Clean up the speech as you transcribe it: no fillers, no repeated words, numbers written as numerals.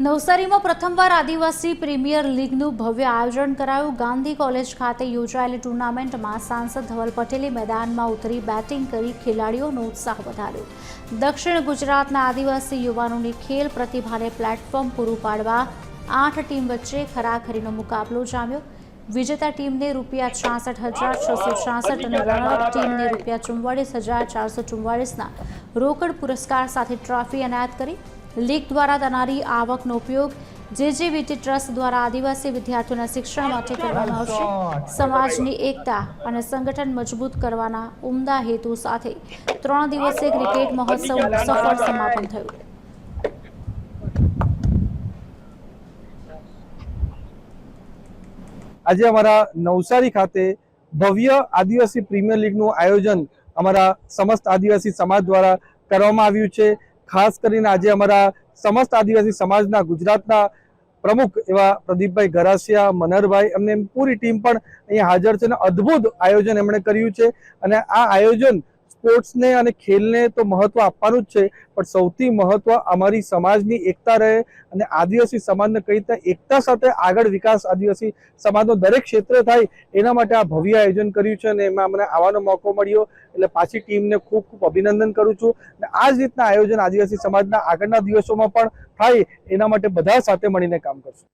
નવસારીમાં પ્રથમવાર આદિવાસી પ્રીમિયર લીગનું ભવ્ય આયોજન કરાયું। ગાંધી કોલેજ ખાતે યોજાયેલી ટુર્નામેન્ટમાં સાંસદ ધવલ પટેલે મેદાનમાં ઉતરી બેટિંગ કરી ખેલાડીઓનો ઉત્સાહ વધાર્યો। દક્ષિણ ગુજરાતના આદિવાસી યુવાનોની ખેલ પ્રતિભાને પ્લેટફોર્મ પૂરું પાડવા 8 ટીમ વચ્ચે ખરાખરીનો મુકાબલો જામ્યો। વિજેતા ટીમને ₹66,666 અને રનરઅપ ટીમને ₹44,444ના રોકડ પુરસ્કાર સાથે ટ્રોફી એનાયત કરી। લીગ દ્વારા થનારી આવકનો ઉપયોગ જેજેવીટી ટ્રસ્ટ દ્વારા આદિવાસી વિદ્યાર્થીઓના શિક્ષણ માટે કરવામાં આવશે। સમાજની એકતા અને સંગઠન મજબૂત કરવાના ઉમદા હેતુ સાથે 3 દિવસીય ક્રિકેટ મહોત્સવનું સફળ સમાપન થયું। આજે અમાरा नवसारी खाते भव्य आदिवासी प्रीमियर लीग નું આયોજન અમારા સમસ્ત આદિવાસી સમાજ દ્વારા કરવામાં આવ્યું છે। ખાસ કરીને આજે અમારા સમસ્ત આદિવાસી સમાજના ગુજરાતના પ્રમુખ એવા પ્રદીપભાઈ ગરાસિયા, મનહરભાઈ એમને પૂરી ટીમ પણ અહીંયા હાજર છે અને અદ્ભુત આયોજન એમણે કર્યું છે। અને આ આયોજન સ્પોર્ટ્સને અને ખેલને તો મહત્વ આપવાનું જ છે, પણ સૌથી મહત્વ અમારી સમાજની એકતા રહે અને આદિવાસી સમાજને કઈ રીતે એકતા સાથે આગળ વિકાસ આદિવાસી સમાજનો દરેક ક્ષેત્રે થાય એના માટે આ ભવ્ય આયોજન કર્યું છે અને એમાં મને આવવાનો મોકો મળ્યો એટલે પાછી ટીમને ખૂબ ખૂબ અભિનંદન કરું છું। અને આ જ રીતના આયોજન આદિવાસી સમાજના આગળના દિવસોમાં પણ થાય એના માટે બધા સાથે મળીને કામ કરશું।